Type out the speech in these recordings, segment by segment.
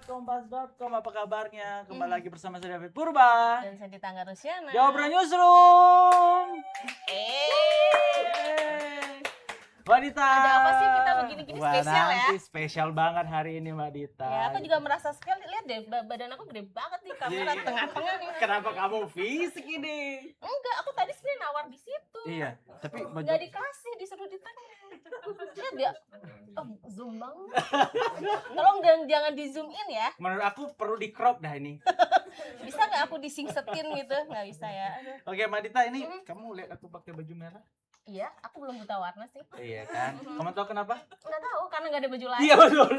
Kompas.com, apa kabarnya? Kembali lagi bersama saya David Purba dan saya Tangga Rusiana. Jawabra Newsroom. Mbak Dita. Ada apa sih kita begini-gini spesial ya? Nanti spesial banget hari ini Mbak Dita. Ya, aku juga merasa sekali, lihat deh badan aku gede banget nih, kamera tengah-tengah nih. Kenapa kamu fisik ini? Enggak, aku tadi sebenarnya nawar di situ. Iya, tapi nggak dikasih, disuruh di tengah. Lihat dia, zoom banget. Tolong jangan di zoom in ya. Menurut aku perlu di crop dah ini. Bisa nggak aku disingsetin gitu? Nggak bisa ya. Oke Mbak Dita, ini kamu lihat aku pakai baju merah? Iya, aku belum buta warna sih. Iya kan? Kamu tahu kenapa? Nggak tahu, karena nggak ada baju lain. Iya betul.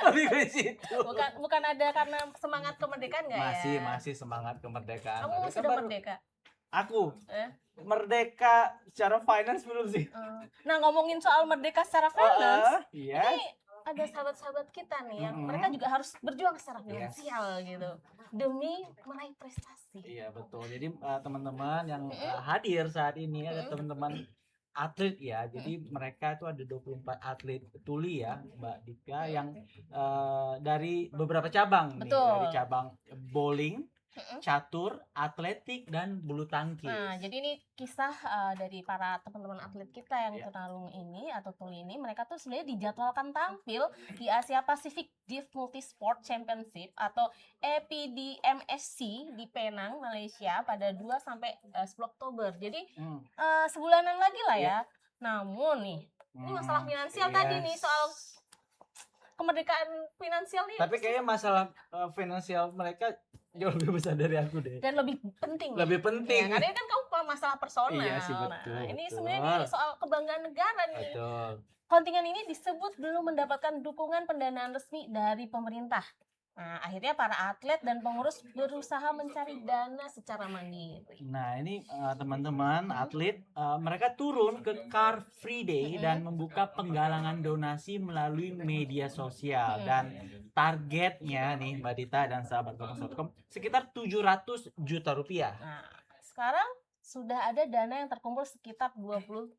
Lebih ke situ. Bukan ada karena semangat kemerdekaan nggak ya? Masih semangat kemerdekaan. Kamu sudah merdeka? Aku merdeka secara finance belum sih. Nah, ngomongin soal merdeka secara finance, iya. ini ada sahabat-sahabat kita nih yang mereka juga harus berjuang secara finansial gitu demi meraih prestasi. Iya betul. Jadi teman-teman yang hadir saat ini ada teman-teman atlet ya. Jadi mereka itu ada 24 atlet tuli ya, Mbak Dika, yang dari beberapa cabang nih, dari cabang bowling, catur, atletik, dan bulu tangkis. Nah, jadi ini kisah dari para teman-teman atlet kita yang tunarungu ini atau tuli ini. Mereka tuh sebenarnya dijadwalkan tampil di Asia Pacific Div Multisport Championship atau APDMSC di Penang, Malaysia pada 2 sampai 10 Oktober. Jadi sebulanan lagi lah ya. Namun nih, ini masalah finansial tadi nih, soal kemerdekaan finansial nih. Tapi kayaknya masalah finansial mereka jauh lebih besar dari aku deh. Dan lebih penting. Lebih penting. Ya, karena kan kamu masalah personal. Iya sih, betul. Nah, ini sebenarnya soal kebanggaan negara nih. Betul. Kontingen ini disebut belum mendapatkan dukungan pendanaan resmi dari pemerintah. Nah, akhirnya para atlet dan pengurus berusaha mencari dana secara mandiri. Nah, ini teman-teman atlet, mereka turun ke Car Free Day dan membuka penggalangan donasi melalui media sosial. Dan targetnya nih Mbak Dita dan sahabat Kompas.com sekitar 700 juta rupiah. Nah, sekarang sudah ada dana yang terkumpul sekitar 27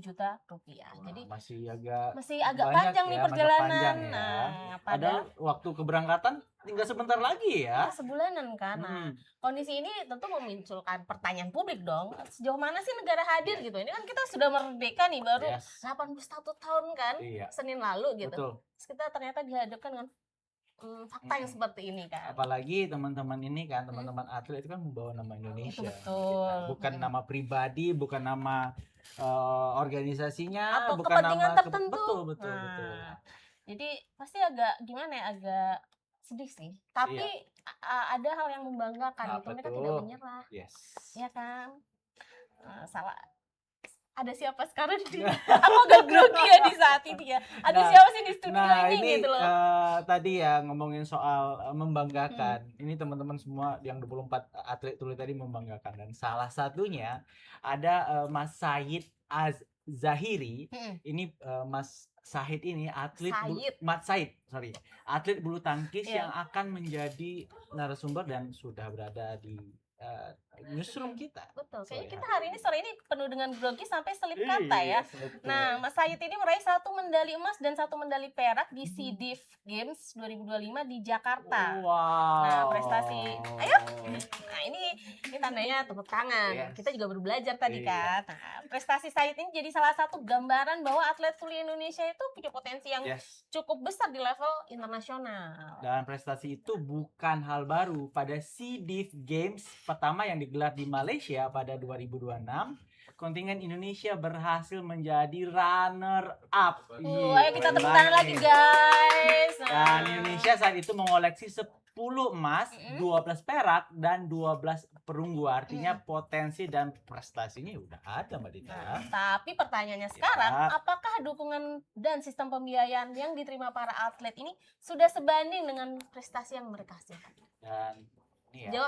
juta rupiah. Jadi masih agak panjang nih perjalanan. Ya. Nah, padahal waktu keberangkatan tinggal sebentar lagi ya. Sebulanan kan. Nah, kondisi ini tentu memunculkan pertanyaan publik dong. Sejauh mana sih negara hadir gitu? Ini kan kita sudah merdeka nih baru 81 tahun kan. Senin lalu gitu. Betul. Terus kita ternyata dihadapkan dengan fakta yang seperti ini kan. Apalagi teman-teman ini kan, teman-teman atlet itu kan membawa nama Indonesia. Betul. Bukan nama pribadi, bukan nama organisasinya, atau bukan kepentingan nama tertentu. Betul. Jadi pasti agak gimana ya, agak sedih sih. Tapi ada hal yang membanggakan, itu mereka tidak menyerah. Ya kan? Salah. Ada siapa sekarang di sini? Aku agak grogi ya di saat ini ya. Ada siapa sih di studio ini gitu loh. Tadi ya ngomongin soal membanggakan. Ini teman-teman semua yang 24 atlet tuli tadi membanggakan, dan salah satunya ada Mas Said Az-Zahiri. Ini Mas Said ini atlet bulu tangkis yang akan menjadi narasumber dan sudah berada di newsroom kita. Betul. Kayaknya kita hari ini sore ini penuh dengan grogi sampai selip kata ya. Nah, Mas Said ini meraih 1 medali emas dan 1 medali perak di SEA Div Games 2025 di Jakarta. Nah, prestasi. Ayo. Nah, ini tandanya tepuk tangan. Kita juga baru belajar tadi kan. Nah, prestasi Said ini jadi salah satu gambaran bahwa atlet tuli Indonesia itu punya potensi yang cukup besar di level internasional. Dan prestasi itu bukan hal baru. Pada SEA Div Games pertama yang digelar di Malaysia pada 2026, kontingen Indonesia berhasil menjadi runner up. Ayo kita tepuk tangan lagi guys. Dan Indonesia saat itu mengoleksi 10 emas, 12 perak, dan 12 perunggu. Artinya potensi dan prestasinya udah ada Mbak Dita. Tapi pertanyaannya sekarang, apakah dukungan dan sistem pembiayaan yang diterima para atlet ini sudah sebanding dengan prestasi yang mereka hasilkan? Dan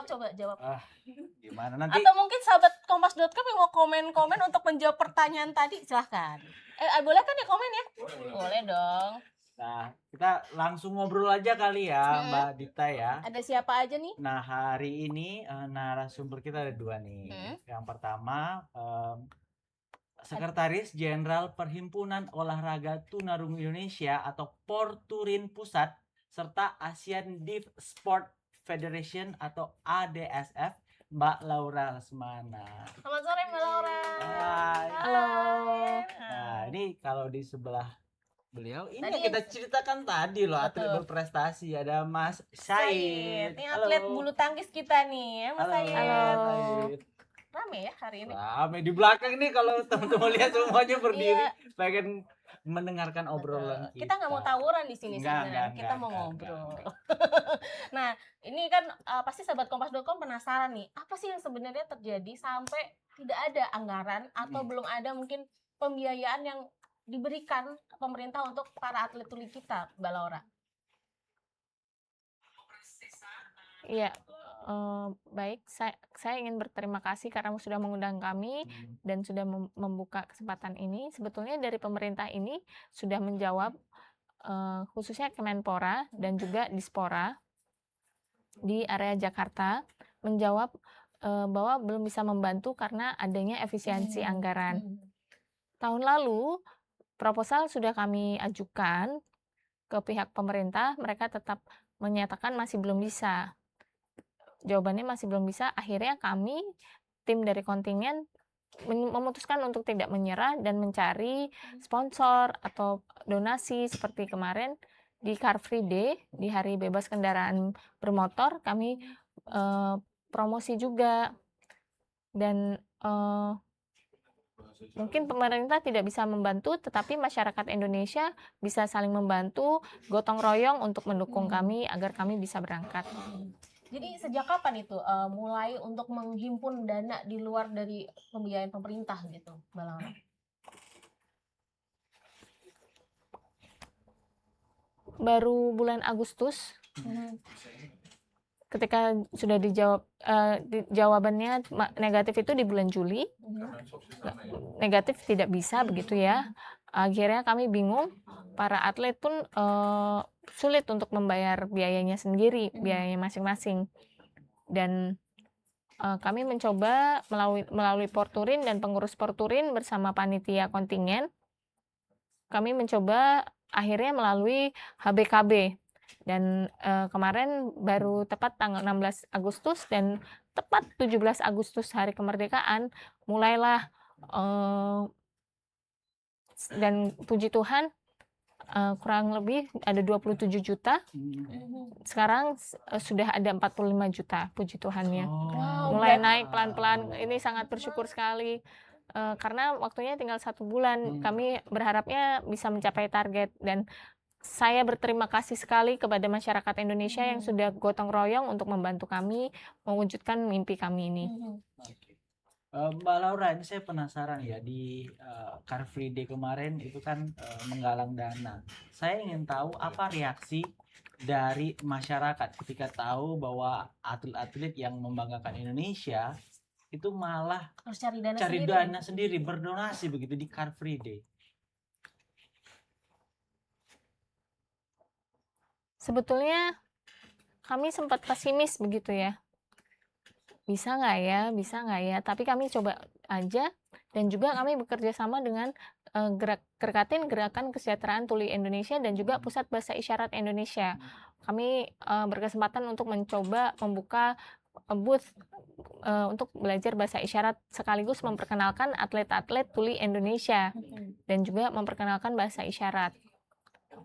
Coba jawab. Gimana nanti? Atau mungkin sahabat Kompas.com yang mau komen-komen untuk menjawab pertanyaan tadi, silahkan. Boleh kan ya komen ya? Boleh dong. Nah, kita langsung ngobrol aja kali ya, Mbak Dita ya. Ada siapa aja nih? Nah, hari ini narasumber kita ada 2 nih. Yang pertama, Sekretaris Jenderal Perhimpunan Olahraga Tunarungu Indonesia atau Porturin Pusat, serta Asian Div Sport Federation atau ADSF, Mbak Laura Lesmana. Selamat sore Mbak Laura. Hai. Halo. Nah, ini kalau di sebelah beliau ini Tadi yang kita ceritakan tadi loh, atlet Betul. berprestasi, ada Mas Said. Said. Ini atlet bulu tangkis kita nih ya Mas Halo. Said. Halo. Said. Rame ya hari ini. Rame di belakang nih kalau teman-teman lihat semuanya berdiri Iya. pengen mendengarkan obrolan Betul. Kita nggak mau tawuran di sini sebenarnya. Kita mau enggak, ngobrol. Nah, ini kan pasti sahabat kompas.com penasaran nih, apa sih yang sebenarnya terjadi sampai tidak ada anggaran atau belum ada mungkin pembiayaan yang diberikan pemerintah untuk para atlet tuli kita, Mbak Laura? Iya, baik. Saya ingin berterima kasih karena sudah mengundang kami dan sudah membuka kesempatan ini. Sebetulnya dari pemerintah ini sudah menjawab, khususnya Kemenpora dan juga Dispora di area Jakarta, menjawab bahwa belum bisa membantu karena adanya efisiensi anggaran. Tahun lalu, proposal sudah kami ajukan ke pihak pemerintah, mereka tetap menyatakan masih belum bisa. Jawabannya masih belum bisa, akhirnya kami, tim dari kontingen, memutuskan untuk tidak menyerah dan mencari sponsor atau donasi seperti kemarin di Car Free Day, di Hari Bebas Kendaraan Bermotor, kami promosi juga. Dan mungkin pemerintah tidak bisa membantu, tetapi masyarakat Indonesia bisa saling membantu, gotong royong untuk mendukung kami agar kami bisa berangkat. Jadi sejak kapan itu mulai untuk menghimpun dana di luar dari pembiayaan pemerintah gitu, Mbak Laura? Baru bulan Agustus, ketika sudah dijawab, jawabannya negatif itu di bulan Juli, negatif tidak bisa begitu ya. Akhirnya kami bingung, para atlet pun sulit untuk membayar biayanya sendiri, biayanya masing-masing. Dan kami mencoba melalui Porturin dan pengurus Porturin bersama panitia kontingen, kami mencoba akhirnya melalui HBKB. Dan kemarin baru tepat tanggal 16 Agustus dan tepat 17 Agustus hari kemerdekaan mulailah, dan puji Tuhan kurang lebih ada 27 juta. Sekarang sudah ada 45 juta, puji Tuhannya. Mulai naik pelan-pelan, ini sangat bersyukur sekali. Karena waktunya tinggal 1 bulan, kami berharapnya bisa mencapai target. Dan saya berterima kasih sekali kepada masyarakat Indonesia yang sudah gotong royong untuk membantu kami mewujudkan mimpi kami ini. Mbak Laura, ini saya penasaran ya, di Car Free Day kemarin itu kan menggalang dana. Saya ingin tahu apa reaksi dari masyarakat ketika tahu bahwa atlet-atlet yang membanggakan Indonesia itu malah Harus cari dana cari sendiri. dana sendiri, berdonasi begitu di Car Free Day. Sebetulnya kami sempat pesimis begitu ya. Bisa nggak ya? Tapi kami coba aja, dan juga kami bekerja sama dengan Gerakan Kesejahteraan Tuli Indonesia dan juga Pusat Bahasa Isyarat Indonesia. Kami berkesempatan untuk mencoba membuka booth untuk belajar bahasa isyarat sekaligus memperkenalkan atlet-atlet tuli Indonesia dan juga memperkenalkan bahasa isyarat.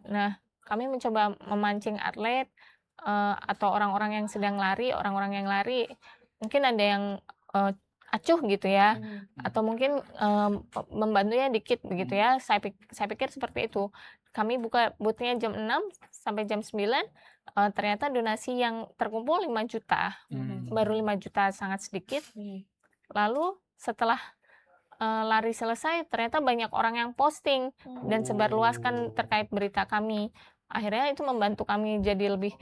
Nah, kami mencoba memancing atlet atau orang-orang yang sedang lari, mungkin ada yang acuh gitu ya, atau mungkin membantunya dikit begitu ya. Saya pikir seperti itu. Kami buka boothnya jam 6 sampai jam 9, ternyata donasi yang terkumpul 5 juta, baru 5 juta, sangat sedikit. Lalu setelah lari selesai, ternyata banyak orang yang posting dan sebarluaskan terkait berita kami. Akhirnya itu membantu kami jadi lebih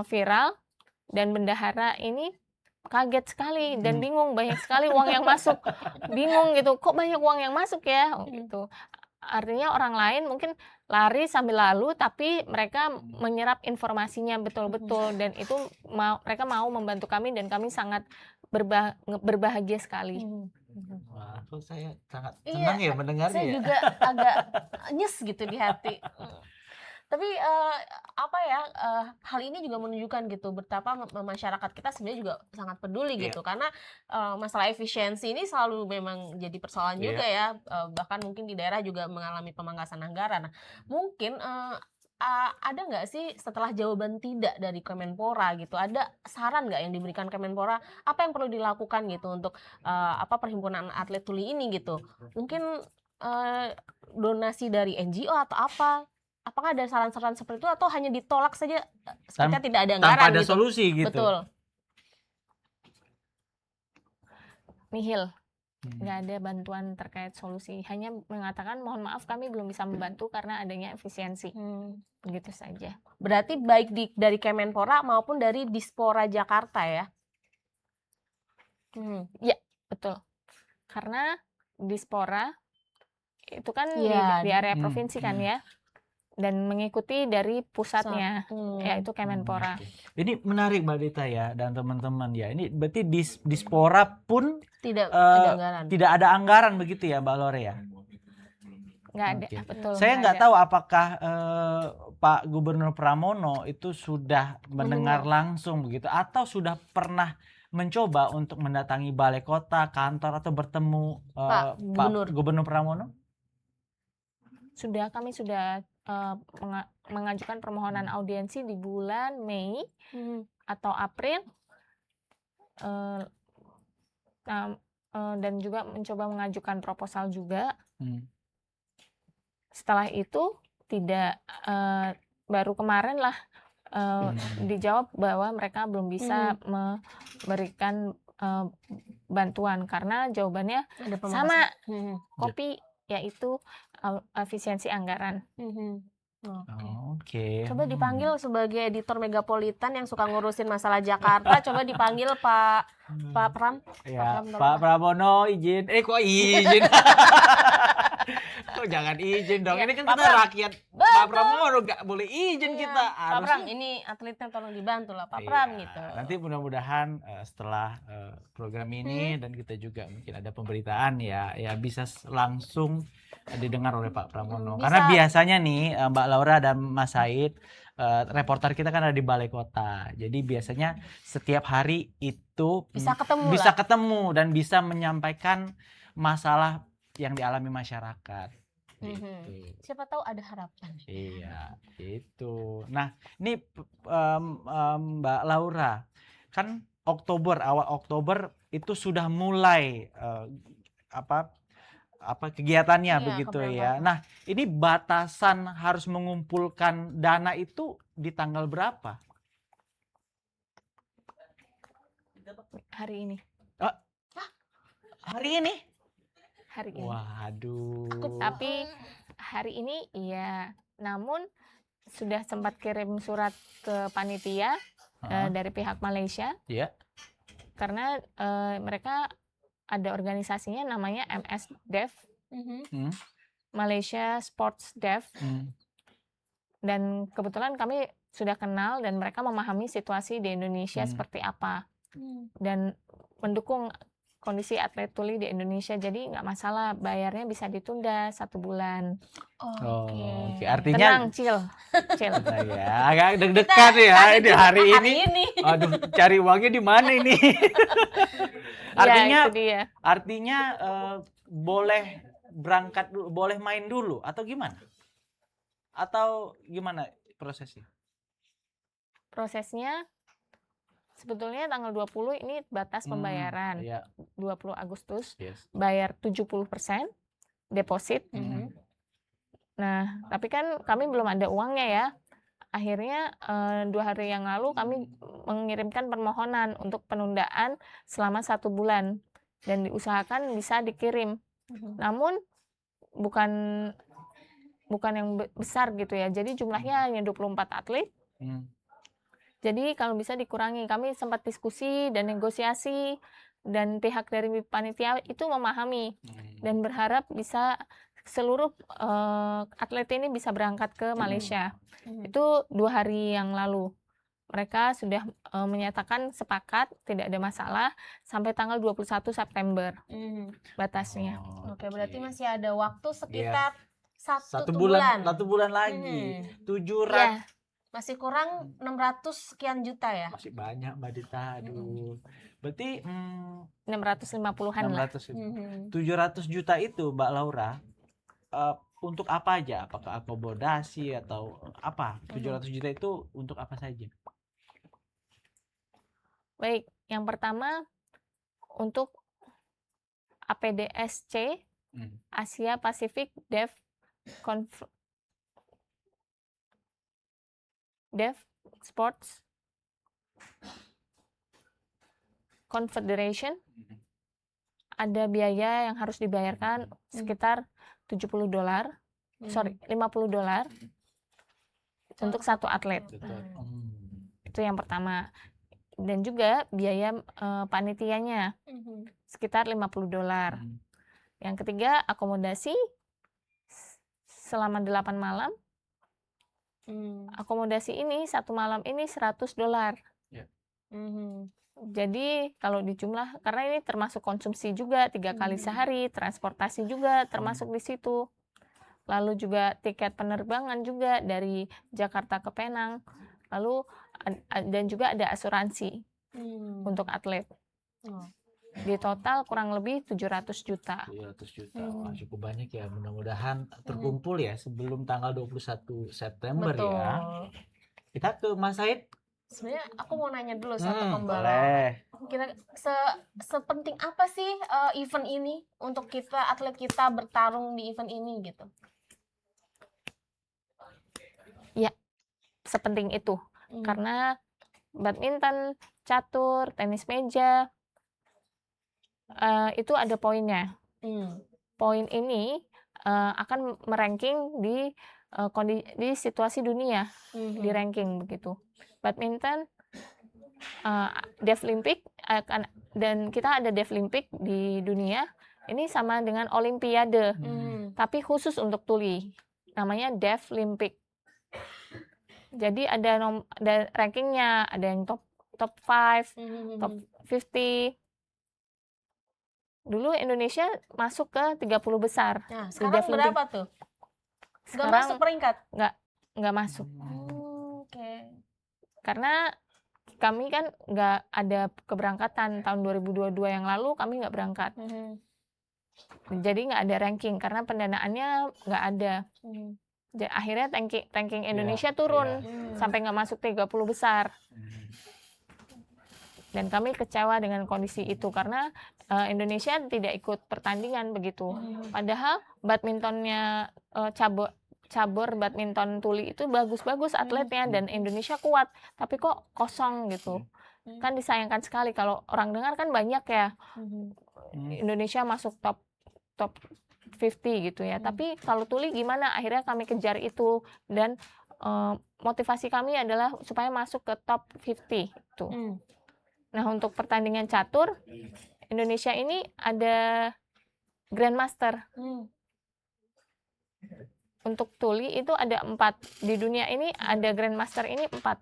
viral, dan bendahara ini kaget sekali dan bingung, banyak sekali uang yang masuk. Bingung gitu, kok banyak uang yang masuk ya gitu. Artinya orang lain mungkin lari sambil lalu, tapi mereka menyerap informasinya betul-betul, dan itu mereka mau membantu kami, dan kami sangat berbahagia sekali. Wah, saya sangat senang ya mendengarnya. Saya ya. juga agak nyes gitu di hati. Tapi hal ini juga menunjukkan gitu betapa masyarakat kita sebenarnya juga sangat peduli gitu, karena masalah efisiensi ini selalu memang jadi persoalan juga ya, bahkan mungkin di daerah juga mengalami pemangkasan anggaran. Nah, mungkin ada nggak sih setelah jawaban tidak dari Kemenpora gitu, ada saran nggak yang diberikan Kemenpora apa yang perlu dilakukan gitu untuk perhimpunan atlet tuli ini gitu? Mungkin donasi dari NGO atau apa? Apakah ada saran-saran seperti itu atau hanya ditolak saja ketika tidak ada anggaran tanpa ada gitu? solusi gitu. Betul. Nihil. Nggak ada bantuan terkait solusi, hanya mengatakan mohon maaf kami belum bisa membantu karena adanya efisiensi. Begitu saja. Berarti baik dari Kemenpora maupun dari Dispora Jakarta ya? Ya, betul. Karena Dispora itu kan di area provinsi kan ya, dan mengikuti dari pusatnya, yaitu Kemenpora. Ini menarik Mbak Dita ya dan teman-teman ya. Ini berarti Dispora pun tidak ada anggaran begitu ya Mbak Lore ya? Nggak ada, betul. Saya nggak tahu apakah Pak Gubernur Pramono itu sudah mendengar langsung begitu atau sudah pernah mencoba untuk mendatangi balai kota, kantor atau bertemu Pak Gubernur Pramono? Kami sudah mengajukan permohonan audiensi di bulan Mei atau April, dan juga mencoba mengajukan proposal juga. Setelah itu tidak, baru kemarin lah dijawab bahwa mereka belum bisa memberikan bantuan karena jawabannya sama kopi, yaitu efisiensi anggaran. Coba dipanggil sebagai editor Megapolitan yang suka ngurusin masalah Jakarta, coba dipanggil Pak Pram. Ya, Pak Pramono izin. Kok izin? Kok jangan izin dong. Ini kan kita rakyat. Pak Pramono nggak boleh izin kita. Pak Pram, ini atletnya tolong dibantu lah Pak Pram gitu. Nanti mudah-mudahan setelah program ini dan kita juga mungkin ada pemberitaan ya bisa langsung didengar oleh Pak Pramono. Karena biasanya nih Mbak Laura dan Mas Said, reporter kita kan ada di balai kota. Jadi biasanya setiap hari itu bisa ketemu dan bisa menyampaikan masalah yang dialami masyarakat. Gitu. Siapa tahu ada harapan. Iya, itu. Nah, ini Mbak Laura, kan awal Oktober itu sudah mulai kegiatannya begitu ya. Nah, ini batasan harus mengumpulkan dana itu di tanggal berapa? Hari ini. Hari ini? Hari ini. Waduh. Tapi hari ini iya, namun sudah sempat kirim surat ke panitia dari pihak Malaysia. Iya. Karena mereka ada organisasinya namanya MSDev, Malaysia Sports Dev. Dan kebetulan kami sudah kenal dan mereka memahami situasi di Indonesia seperti apa. Dan mendukung kondisi atlet tuli di Indonesia, jadi nggak masalah, bayarnya bisa ditunda 1 bulan. Oke. Artinya tenang, chill. Nah, ya, agak deg-degan ya ini hari ini. Aduh, cari uangnya di mana ini? Artinya boleh berangkat dulu, boleh main dulu atau gimana? Atau gimana prosesnya? Prosesnya sebetulnya tanggal 20 ini batas pembayaran. 20 Agustus bayar 70% deposit. Nah, tapi kan kami belum ada uangnya ya. Akhirnya 2 hari yang lalu kami mengirimkan permohonan untuk penundaan selama 1 bulan dan diusahakan bisa dikirim. Namun bukan yang besar gitu ya. Jadi jumlahnya hanya 24 atlet. Jadi kalau bisa dikurangi, kami sempat diskusi dan negosiasi dan pihak dari panitia itu memahami dan berharap bisa seluruh atlet ini bisa berangkat ke Malaysia. Itu 2 hari yang lalu. Mereka sudah menyatakan sepakat, tidak ada masalah sampai tanggal 21 September batasnya. Oke, berarti masih ada waktu sekitar Satu bulan. bulan lagi. 700. Ya, Masih kurang 600 sekian juta ya. Masih banyak Mbak Dita. Aduh. Berarti 650-an lah. 700 juta itu Mbak Laura untuk apa aja? Apakah akomodasi atau apa? 700 juta itu untuk apa saja? Baik, yang pertama untuk APDSC Asia Pacific Dev Sports Confederation, ada biaya yang harus dibayarkan sekitar $50, sorry, $50 untuk satu atlet. Itu yang pertama. Dan juga biaya panitianya sekitar $50. Yang ketiga, akomodasi selama 8 malam. Akomodasi ini satu malam ini $100. Jadi kalau dijumlah, karena ini termasuk konsumsi juga 3 kali sehari, transportasi juga termasuk di situ. Lalu juga tiket penerbangan juga dari Jakarta ke Penang. Lalu dan juga ada asuransi untuk atlet. Di total kurang lebih 700 juta. 700 juta. Wah, cukup banyak ya. Mudah-mudahan terkumpul ya sebelum tanggal 21 September ya. Kita ke Mas Said. Sebenarnya aku mau nanya dulu satu pembalap. Boleh. Kira sepenting apa sih event ini untuk kita atlet kita bertarung di event ini gitu? Ya, sepenting itu. Karena badminton, catur, tenis meja itu ada poinnya. Poin ini akan meranking di situasi dunia, di ranking begitu. Badminton, Deaflympic dan kita ada Deaflympic di dunia. Ini sama dengan Olimpiade, tapi khusus untuk tuli. Namanya Deaflympic. Jadi ada rankingnya, ada yang top 5, top 50. Dulu Indonesia masuk ke 30 besar. Nah, sekarang berapa tuh? Nggak masuk peringkat? Nggak masuk. Oke. Karena kami kan nggak ada keberangkatan. Tahun 2022 yang lalu kami nggak berangkat. Jadi nggak ada ranking karena pendanaannya nggak ada. Akhirnya ranking Indonesia turun sampai nggak masuk 30 besar. Dan kami kecewa dengan kondisi itu karena Indonesia tidak ikut pertandingan begitu. Padahal badmintonnya cabur badminton tuli itu bagus-bagus atletnya dan Indonesia kuat, tapi kok kosong gitu. Kan disayangkan sekali. Kalau orang dengar kan banyak ya Indonesia masuk top 50 gitu ya. Tapi kalau tuli gimana? Akhirnya kami kejar itu dan motivasi kami adalah supaya masuk ke top 50 itu. Nah, untuk pertandingan catur Indonesia ini ada Grandmaster. Untuk tuli itu ada 4. Di dunia ini ada Grandmaster ini 4.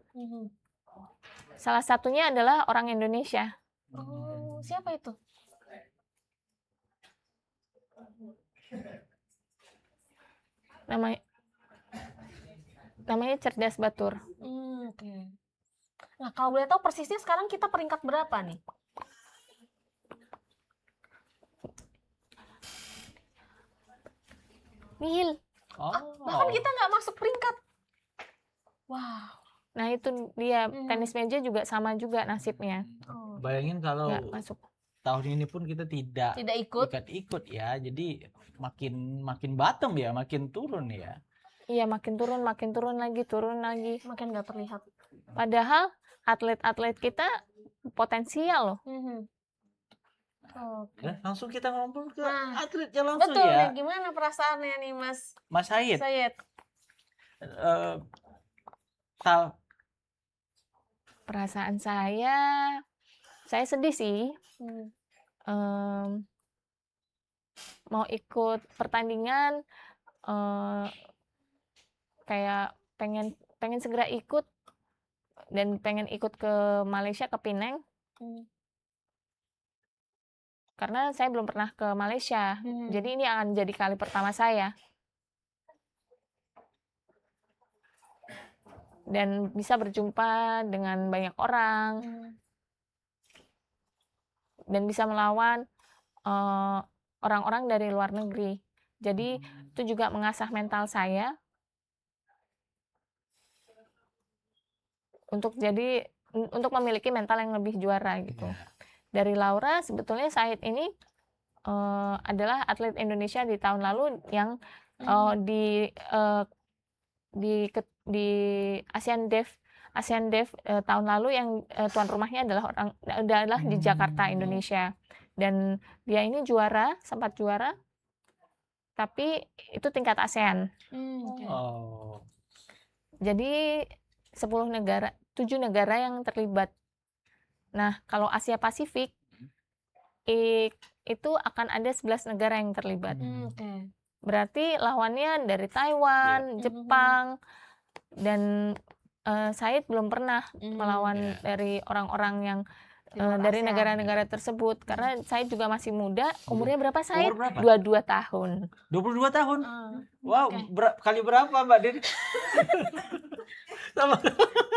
Salah satunya adalah orang Indonesia. Oh, siapa itu? Namanya Cerdas Batur. Oke. Nah, kalau boleh tahu persisnya sekarang kita peringkat berapa nih? Nihil. Bahkan kita nggak masuk peringkat. Wow. Nah, itu dia. Tenis meja juga sama juga nasibnya. Bayangin kalau Nggak masuk. Tahun ini pun kita tidak ikut ya. Jadi makin bottom ya, makin turun ya. Iya, makin turun lagi. Makin nggak terlihat. Padahal atlet-atlet kita potensial loh. Nah, langsung kita ngobrol ke atletnya langsung betul, ya. Betul, gimana perasaannya nih Mas Said? Perasaan saya sedih sih. Mau ikut pertandingan, kayak pengen segera ikut dan pengen ikut ke Malaysia, ke Penang. Karena saya belum pernah ke Malaysia. Jadi ini akan jadi kali pertama saya. dan bisa berjumpa dengan banyak orang dan bisa melawan orang-orang dari luar negeri. Jadi itu juga mengasah mental saya untuk memiliki mental yang lebih juara gitu. Dari Laura, sebetulnya Said ini adalah atlet Indonesia di tahun lalu yang di Asian Dev tahun lalu yang tuan rumahnya adalah di Jakarta, Indonesia. Dan dia ini sempat juara, tapi itu tingkat ASEAN. Jadi 7 negara yang terlibat. Nah, kalau Asia Pasifik itu akan ada 11 negara yang terlibat. Berarti lawannya dari Taiwan, Jepang, dan Said belum pernah melawan dari orang-orang yang dari negara-negara tersebut, karena Said juga masih muda. Umurnya berapa Said? 22 tahun. 22 tahun? Wow, kali berapa Mbak Din?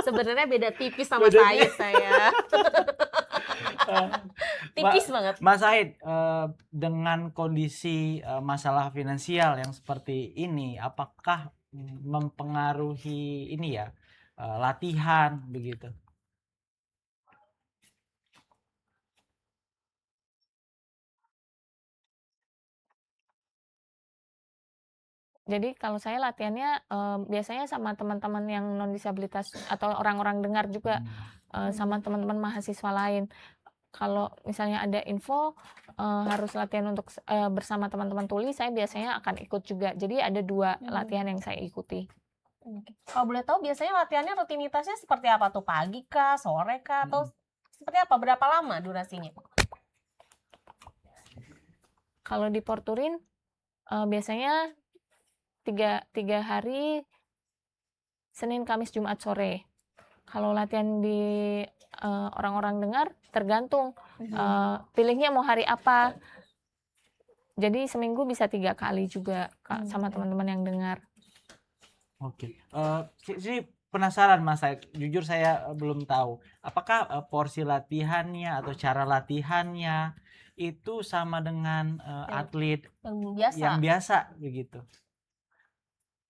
Sebenarnya beda tipis sama Said saya. Tipis banget. Mas Said, dengan kondisi masalah finansial yang seperti ini, apakah mempengaruhi ini ya, latihan begitu? Jadi kalau saya latihannya biasanya sama teman-teman yang non disabilitas atau orang-orang dengar juga, sama teman-teman mahasiswa lain. Kalau misalnya ada info harus latihan untuk bersama teman-teman tuli, saya biasanya akan ikut juga. Jadi ada 2 latihan yang saya ikuti. Kalau boleh tahu biasanya latihannya rutinitasnya seperti apa tuh? Pagi kah, sore kah, atau seperti apa? Berapa lama durasinya? Kalau di Porturin biasanya 3 hari, Senin, Kamis, Jumat sore. Kalau latihan di orang-orang dengar tergantung pilihnya mau hari apa. Jadi seminggu bisa 3 kali juga sama teman-teman yang dengar. Oke. Sini penasaran Mas Said. Jujur saya belum tahu. Apakah porsi latihannya atau cara latihannya itu sama dengan atlet yang biasa begitu?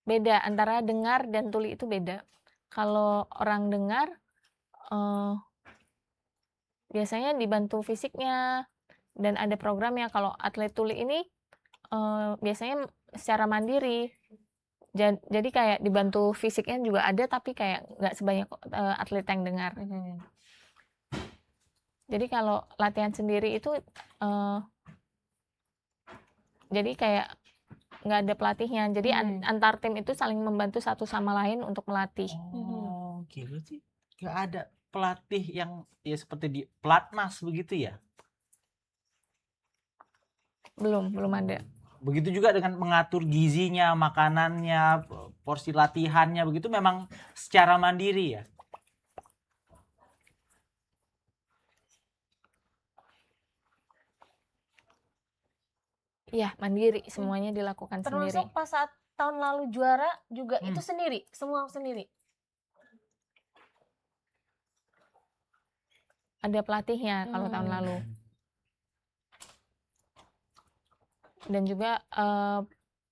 Beda, antara dengar dan tuli itu beda. Kalau orang dengar biasanya dibantu fisiknya dan ada programnya. Kalau atlet tuli ini biasanya secara mandiri. Jadi kayak dibantu fisiknya juga ada, tapi kayak nggak sebanyak atlet yang dengar. Jadi kalau latihan sendiri itu jadi kayak nggak ada pelatihnya. Jadi antar tim itu saling membantu satu sama lain untuk melatih. Gitu sih. Nggak ada pelatih yang ya seperti di pelatnas begitu ya? Belum ada. Begitu juga dengan mengatur gizinya, makanannya, porsi latihannya, begitu memang secara mandiri ya? Iya, mandiri, semuanya dilakukan sendiri. Termasuk pas saat tahun lalu juara juga itu sendiri, semua sendiri? Ada pelatihnya kalau tahun lalu. Dan juga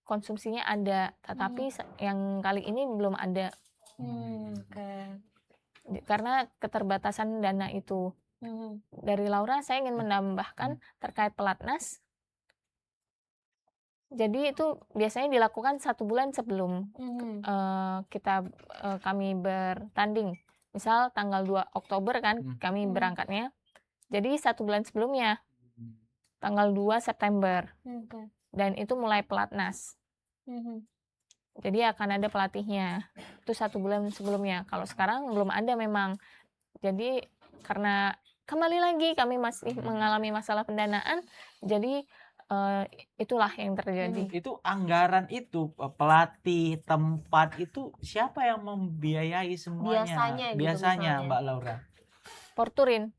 konsumsinya ada, tetapi yang kali ini belum ada. Karena keterbatasan dana itu. Dari Laura saya ingin menambahkan terkait pelatnas. Jadi itu biasanya dilakukan 1 bulan sebelum kami bertanding. Misal tanggal 2 Oktober kan kami berangkatnya. Jadi 1 bulan sebelumnya, tanggal 2 September. Dan itu mulai pelatnas. Jadi akan ada pelatihnya. Itu 1 bulan sebelumnya. Kalau sekarang belum ada memang. Jadi karena kembali lagi kami masih mengalami masalah pendanaan, jadi itulah yang terjadi. Itu anggaran itu, pelatih, tempat itu siapa yang membiayai semuanya? Biasanya Mbak Laura? Porturin.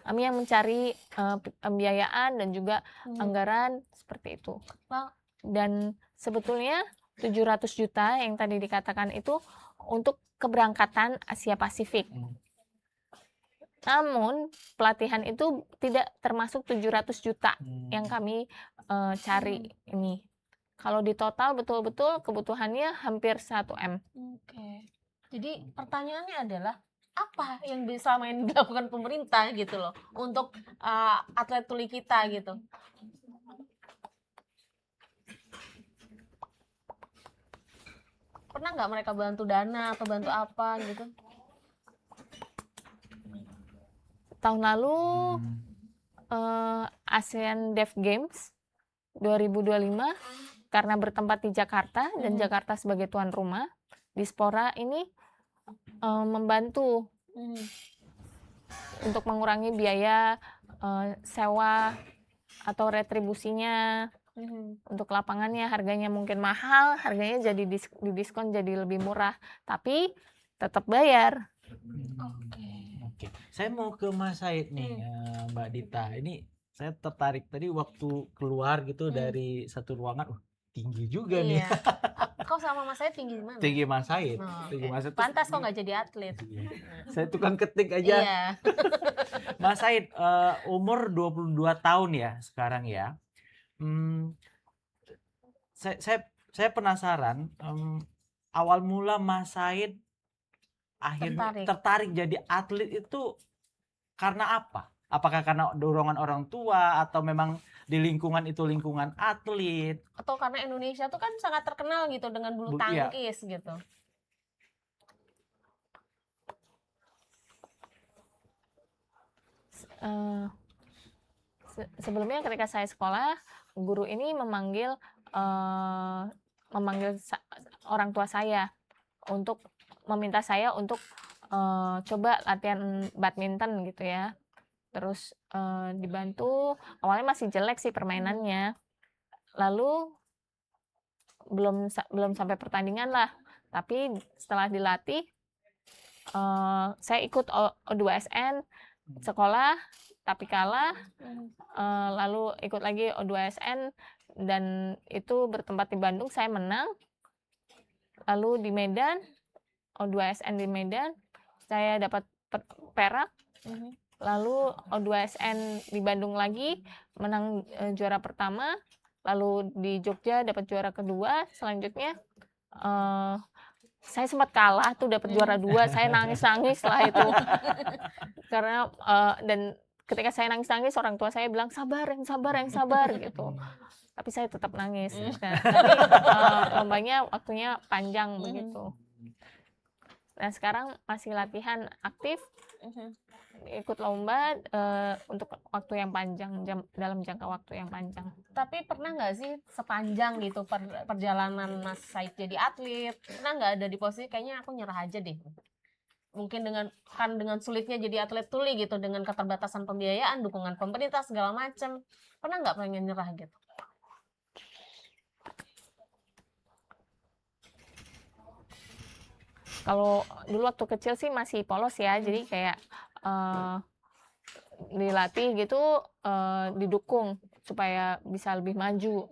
Kami yang mencari pembiayaan dan juga anggaran seperti itu. Dan sebetulnya 700 juta yang tadi dikatakan itu untuk keberangkatan Asia Pasifik. Namun pelatihan itu tidak termasuk 700 juta yang kami cari ini. Kalau di total betul-betul kebutuhannya hampir 1 M. Oke. Jadi pertanyaannya adalah apa yang selama ini dilakukan pemerintah gitu loh untuk atlet tuli kita gitu. Pernah nggak mereka bantu dana atau bantu apa gitu? Tahun lalu ASEAN Deaf Games 2025 karena bertempat di Jakarta dan Jakarta sebagai tuan rumah, Dispora ini membantu untuk mengurangi biaya sewa atau retribusinya. Untuk lapangannya harganya mungkin mahal, harganya jadi didiskon jadi lebih murah, tapi tetap bayar. Oke. Saya mau ke Mas Said nih, Mbak Dita. Ini saya tertarik tadi waktu keluar gitu dari satu ruangan, tinggi juga nih. Kau sama Mas Said tinggi mana? Tinggi Mas Said. Tinggi Mas Said. Pantas kok nggak jadi atlet. Saya tukang ketik aja. Iya. Mas Said umur 22 tahun ya sekarang ya. Saya penasaran awal mula Mas Said akhirnya tertarik jadi atlet itu karena apa? Apakah karena dorongan orang tua atau memang di lingkungan itu lingkungan atlet? Atau karena Indonesia tuh kan sangat terkenal gitu dengan bulu tangkis gitu. Sebelumnya ketika saya sekolah, guru ini memanggil orang tua saya untuk meminta saya untuk coba latihan badminton gitu ya. Terus dibantu, awalnya masih jelek sih permainannya. Lalu belum sampai pertandingan lah. Tapi setelah dilatih, saya ikut O2SN sekolah, tapi kalah. Lalu ikut lagi O2SN dan itu bertempat di Bandung, saya menang. Lalu di Medan, O2SN di Medan, saya dapat perak. Lalu O2SN di Bandung lagi, menang juara pertama. Lalu di Jogja dapat juara kedua. Selanjutnya saya sempat kalah tuh, dapat juara 2. Saya nangis-nangis lah itu. Karena dan ketika saya nangis-nangis, orang tua saya bilang sabar gitu. Tapi saya tetap nangis. Tapi lombanya waktunya panjang begitu. Nah sekarang masih latihan aktif, ikut lomba untuk waktu yang panjang, dalam jangka waktu yang panjang. Tapi pernah nggak sih sepanjang gitu perjalanan Mas Said jadi atlet, pernah nggak ada di posisi kayaknya aku nyerah aja deh? Mungkin dengan sulitnya jadi atlet tuli gitu, dengan keterbatasan pembiayaan, dukungan pemerintah segala macam, pernah nggak pengen nyerah gitu? Kalau dulu waktu kecil sih masih polos ya, jadi kayak dilatih gitu, didukung supaya bisa lebih maju,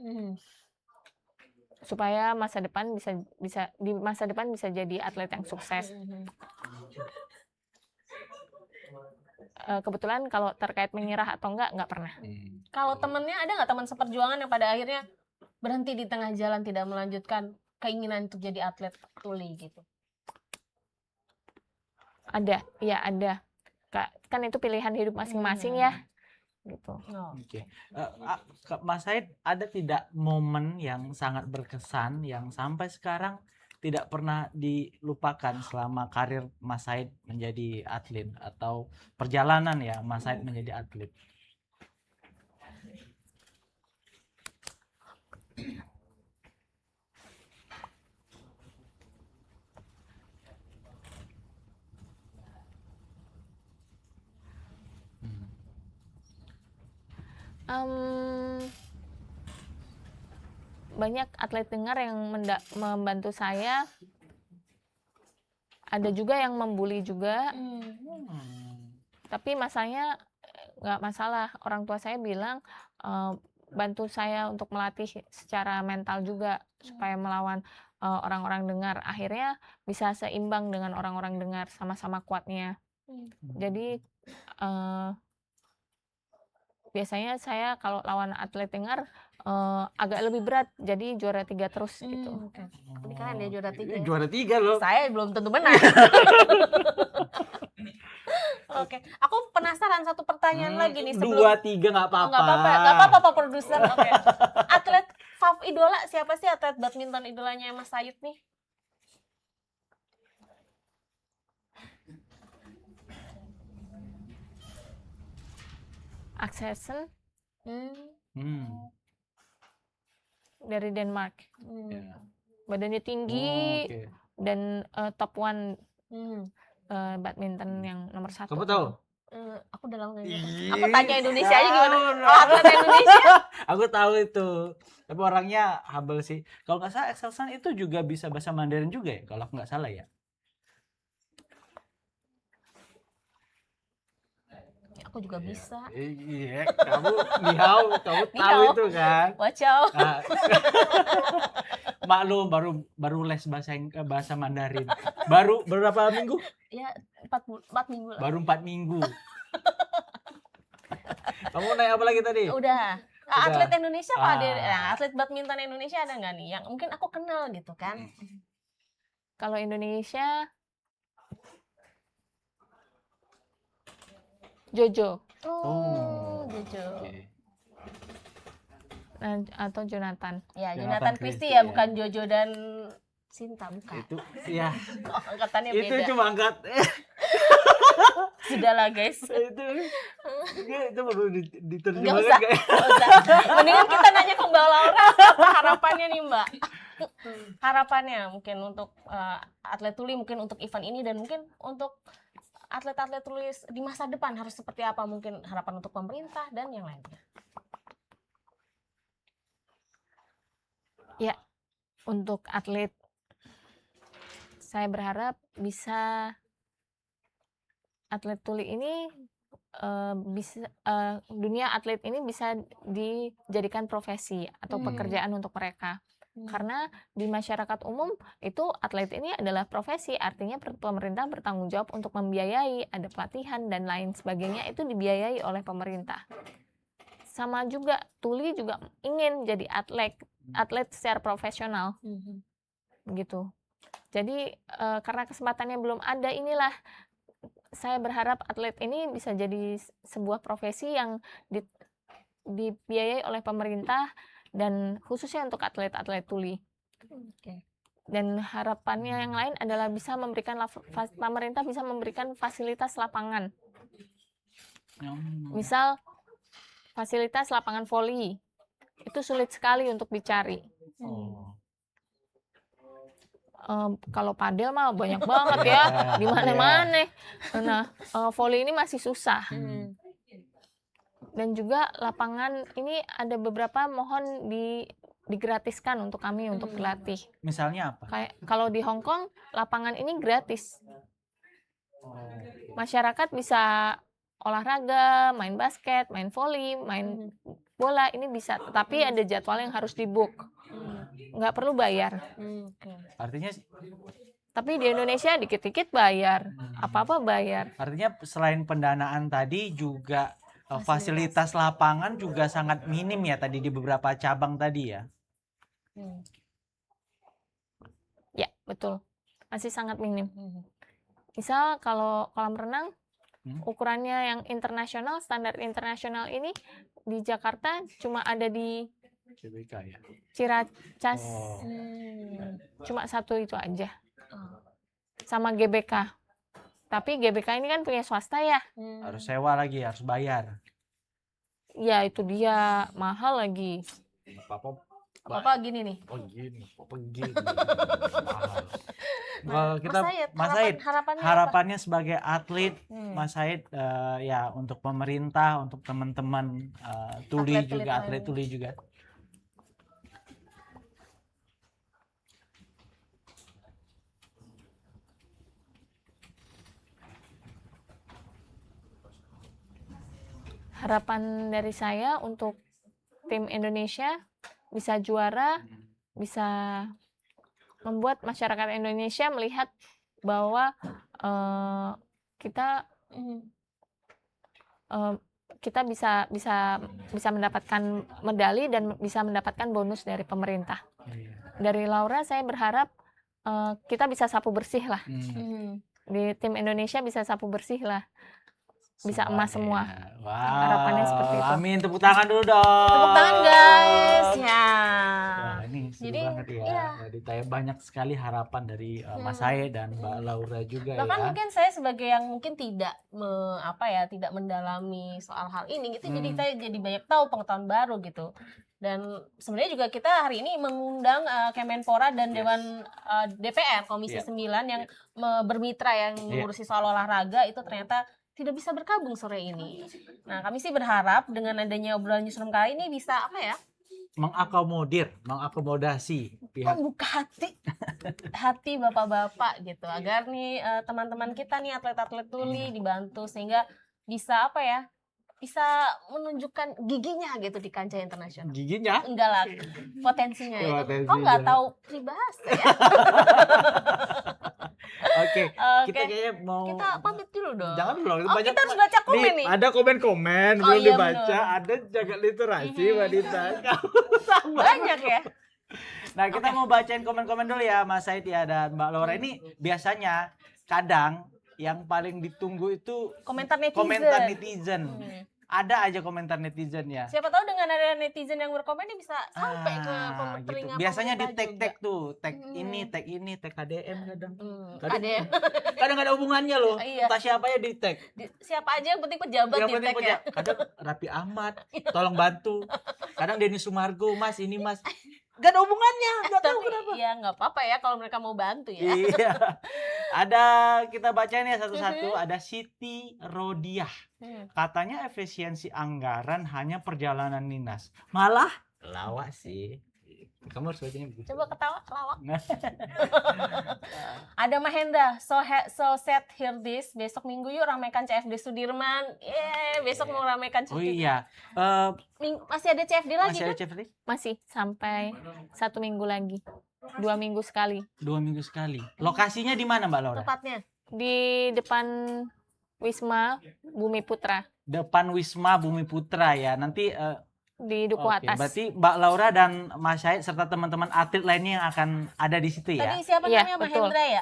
supaya masa depan bisa jadi atlet yang sukses. Kebetulan kalau terkait menyerah atau nggak pernah. Kalau temennya ada nggak teman seperjuangan yang pada akhirnya berhenti di tengah jalan, tidak melanjutkan keinginan untuk jadi atlet tuli gitu? Ada, ya ada. Kan itu pilihan hidup masing-masing ya. Gitu. Oke. Mas Said, ada tidak momen yang sangat berkesan yang sampai sekarang tidak pernah dilupakan selama karir Mas Said menjadi atlet atau perjalanan ya Mas Said menjadi atlet? Banyak atlet dengar yang membantu saya, ada juga yang membuli juga. Tapi masalahnya nggak masalah, orang tua saya bilang bantu saya untuk melatih secara mental juga supaya melawan orang-orang dengar. Akhirnya bisa seimbang dengan orang-orang dengar, sama-sama kuatnya. Jadi biasanya saya kalau lawan atlet dengar agak lebih berat, jadi juara 3 terus gitu. Ini keren ya juara 3 ya. Juara 3 loh. Saya belum tentu menang. Oke, aku penasaran satu pertanyaan lagi nih sebelum 2-3 nggak apa-apa. Nggak apa-apa Pak Produser. Oke. Atlet idola siapa sih, atlet badminton idolanya Mas Sayit nih? Axelsen Hmm. dari Denmark. Ya. Badannya tinggi Oke. dan top one Hmm. badminton yang nomor 1. Kamu tahu? Aku udah lama nggak Ih. nonton. Aku tanya Indonesia aja gimana? Oh, Oh, atlet Indonesia. Aku tahu itu. Tapi orangnya humble sih. Kalau nggak salah Excelson itu juga bisa bahasa Mandarin juga ya, kalau aku nggak salah ya. Aku juga bisa. Iya, kamu nihau, kamu tahu Nihau. itu kan. Wacau. Ah. Maklum baru les bahasa Mandarin. Baru berapa minggu? Ya 4 minggu lah. Baru 4 minggu. Kamu naik apa lagi tadi? Udah. Udah. Atlet Indonesia Pak ada, Ah. atlet badminton Indonesia ada nggak nih yang mungkin aku kenal gitu kan? Kalau Indonesia Jojo Jojo. Oke. atau Jonathan. Ya, Jonathan Jonathan Christie, Christie ya, ya. bukan Jojo dan Sinta, bukan. Itu ya, Oh, angkatannya itu beda. cuma angkat Sudahlah guys. itu perlu Nggak diterjemahkan usah, kayak nggak usah. Mendingan kita nanya ke Mbak Laura, apa harapannya nih Mbak? Harapannya mungkin untuk atlet tuli, mungkin untuk event ini, dan mungkin untuk atlet-atlet tuli di masa depan harus seperti apa, mungkin harapan untuk pemerintah dan yang lainnya. Ya, untuk atlet saya berharap bisa atlet tuli ini dunia atlet ini bisa dijadikan profesi atau pekerjaan untuk mereka. Karena di masyarakat umum itu atlet ini adalah profesi, artinya pemerintah bertanggung jawab untuk membiayai, ada pelatihan dan lain sebagainya, itu dibiayai oleh pemerintah. Sama juga tuli juga ingin jadi atlet secara profesional, gitu. Jadi karena kesempatannya belum ada, inilah saya berharap atlet ini bisa jadi sebuah profesi yang dibiayai oleh pemerintah, dan khususnya untuk atlet-atlet tuli. Dan harapannya yang lain adalah bisa memberikan pemerintah bisa memberikan fasilitas lapangan. Misal fasilitas lapangan voli itu sulit sekali untuk dicari. Kalau padel mah banyak banget ya, di mana-mana. Nah, voli ini masih susah. Dan juga lapangan ini ada beberapa, mohon digratiskan untuk kami untuk berlatih. misalnya apa? Kayak kalau di Hong Kong lapangan ini gratis. Masyarakat bisa olahraga, main basket, main voli, main bola, ini bisa, tetapi ada jadwal yang harus di-book. Nggak perlu bayar. Artinya Tapi di Indonesia dikit-dikit bayar, apa-apa bayar. artinya selain pendanaan tadi juga fasilitas lapangan juga sangat minim ya tadi di beberapa cabang tadi ya. Ya, betul. Masih sangat minim. Misal kalau kolam renang, ukurannya yang internasional, standar internasional ini di Jakarta cuma ada di GBK ya. Ciracas. Cuma satu itu aja. Sama GBK. Tapi GBK ini kan punya swasta ya. Harus sewa lagi, harus bayar. Ya, itu dia, mahal lagi. Apa gini nih? Oh gini. Kalau kita Mas Said, harapannya sebagai atlet, Mas Said ya untuk pemerintah, untuk teman-teman tuli Atlet juga, atlet tuli juga. Harapan dari saya untuk tim Indonesia bisa juara, bisa membuat masyarakat Indonesia melihat bahwa kita kita bisa mendapatkan medali dan bisa mendapatkan bonus dari pemerintah. Dari Laura saya berharap kita bisa sapu bersih lah. Di tim Indonesia bisa sapu bersih lah. Bisa emas semua. Wow. Harapannya seperti itu. Amin, tepuk tangan dulu dong. Tepuk tangan guys. Ya. Wah, ini seru Jadi, banget ya. iya. Jadi banyak sekali harapan dari Mas Said dan Mbak Laura juga Bahkan ya. mungkin saya sebagai yang mungkin tidak tidak mendalami soal hal ini gitu, jadi saya jadi banyak tahu pengetahuan baru gitu. Dan sebenarnya juga kita hari ini mengundang Kemenpora dan Dewan DPR Komisi 9 yang bermitra yang mengurusi soal olahraga itu ternyata tidak bisa bergabung sore ini. Nah, kami sih berharap dengan adanya obrolan newsroom kali ini bisa mengakomodasi pihak, membuka hati bapak-bapak gitu, agar nih teman-teman kita nih atlet-atlet tuli dibantu sehingga bisa bisa menunjukkan giginya gitu di kancah internasional. Giginya? Enggak lah, potensinya itu. Potensinya. Kok nggak tahu peribahasa ya? Oke, kita kayaknya mau kita pamit dulu dong. Jangan dulu. Kita harus baca komen nih. Ada komen-komen belum iya, dibaca, bener. ada jaga literasi wanita. Banyak ya. Nah, kita mau bacain komen-komen dulu ya Mas Said ya dan Mbak Laura. Ini biasanya kadang yang paling ditunggu itu Komentar netizen. komentar netizen. Ada aja komentar netizen ya. Siapa tahu dengan ada netizen yang berkomen dia bisa sampai ke gitu. telinga Biasanya di pemerintah tag juga. tag ini, tag KDM kadang. Ada ya. Kadang nggak ada hubungannya loh. Iya. Entah siapa ya di tag. Siapa aja yang penting pejabat Yang di penting tag ya. kadang Raffi Ahmad, tolong bantu. Kadang Denny Sumargo, Mas ini Mas. Gak ada hubungannya, gak tahu kenapa. Iya nggak apa-apa ya kalau mereka mau bantu ya. Iya. Ada, kita bacain ya satu-satu. Ada Siti Rodiah. Katanya efisiensi anggaran hanya perjalanan dinas. Malah lawak sih. Kamu harus bacanya begitu. Coba ketawa lawak. Ada Mahendra, so sad hear this. Besok minggu yuk ramekan CFD Sudirman. Besok mau ramekan Oh iya. Masih ada CFD lagi Masih kan? ada CFD? Masih sampai 1 minggu lagi. 2 minggu sekali. 2 minggu sekali. Lokasinya di mana Mbak Laura? Tepatnya Di depan Wisma Bumi Putra. Depan Wisma Bumi Putra ya. Nanti Di Duku oke, Atas. berarti Mbak Laura dan Mas Syed serta teman-teman atlet lainnya yang akan ada di situ ya. tadi siapa Iya, namanya betul. Mahendra ya?